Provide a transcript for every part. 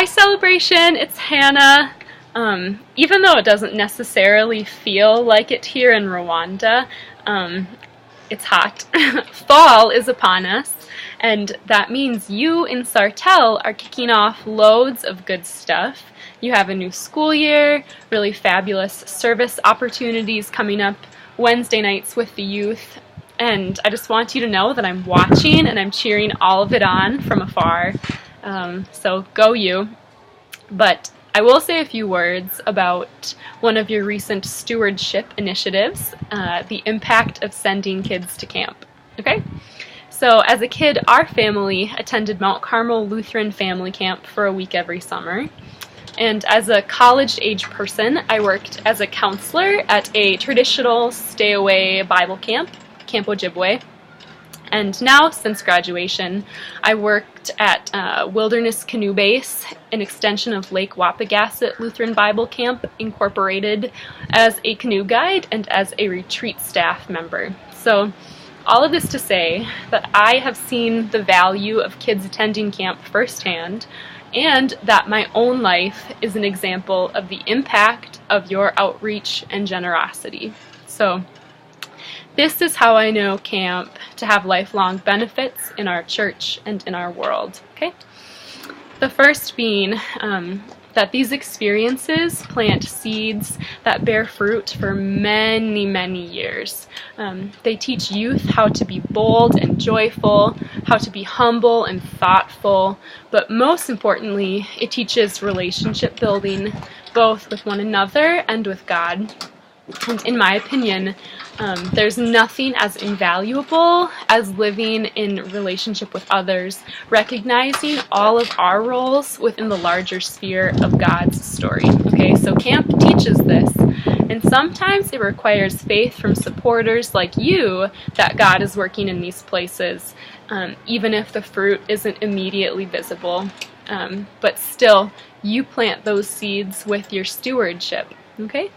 Hi Celebration, it's Hannah. Even though it doesn't necessarily feel like it here in Rwanda, it's hot. Fall is upon us, and that means you in Sartell are kicking off loads of good stuff. You have a new school year, really fabulous service opportunities coming up Wednesday nights with the youth, and I just want you to know that I'm watching and I'm cheering all of it on from afar. So go you. But I will say a few words about one of your recent stewardship initiatives, the impact of sending kids to camp. Okay? So as a kid, our family attended Mount Carmel Lutheran Family Camp for a week every summer. And as a college-age person, I worked as a counselor at a traditional stay-away Bible camp, Camp Ojibwe. And now, since graduation, I worked at Wilderness Canoe Base, an extension of Lake Wapagasset Lutheran Bible Camp, Incorporated, as a canoe guide and as a retreat staff member. So, all of this to say that I have seen the value of kids attending camp firsthand, and that my own life is an example of the impact of your outreach and generosity. So, this is how I know camp to have lifelong benefits in our church and in our world. Okay? The first being that these experiences plant seeds that bear fruit for many, many years. They teach youth how to be bold and joyful, how to be humble and thoughtful, but most importantly, it teaches relationship building, both with one another and with God. And in my opinion, there's nothing as invaluable as living in relationship with others, recognizing all of our roles within the larger sphere of God's story. Okay, so camp teaches this, and sometimes it requires faith from supporters like you that God is working in these places, even if the fruit isn't immediately visible. But still, you plant those seeds with your stewardship. Okay?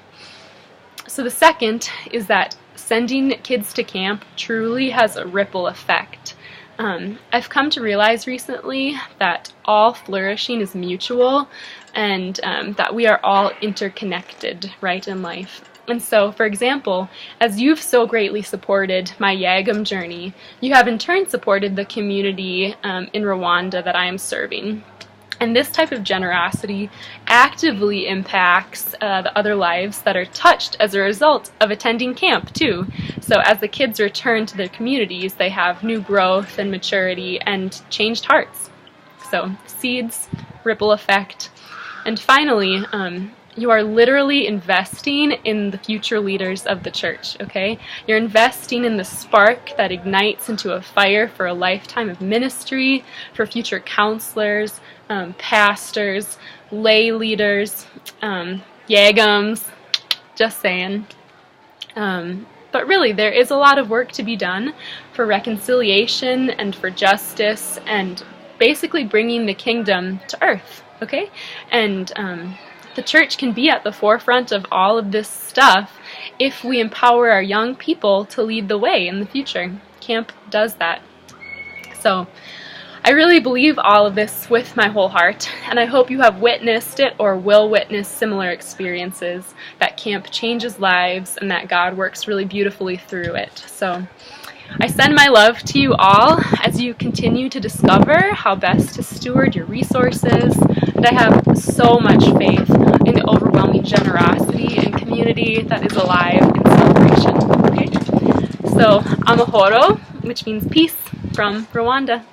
So the second is that sending kids to camp truly has a ripple effect. I've come to realize recently that all flourishing is mutual, and that we are all interconnected, right, in life. And so, for example, as you've so greatly supported my Yagam journey, you have in turn supported the community in Rwanda that I am serving. And this type of generosity actively impacts the other lives that are touched as a result of attending camp, too. So as the kids return to their communities, they have new growth and maturity and changed hearts. So seeds, ripple effect. And finally, you are literally investing in the future leaders of the church, okay? You're investing in the spark that ignites into a fire for a lifetime of ministry, for future counselors, pastors, lay leaders, yagams, just saying. But really, there is a lot of work to be done for reconciliation and for justice and basically bringing the kingdom to earth, okay? And the church can be at the forefront of all of this stuff if we empower our young people to lead the way in the future. Camp does that. So, I really believe all of this with my whole heart, and I hope you have witnessed it or will witness similar experiences, that camp changes lives and that God works really beautifully through it. So I send my love to you all as you continue to discover how best to steward your resources, and I have so much faith in the overwhelming generosity and community that is alive in Celebration. Okay? So, amahoro, which means peace, from Rwanda.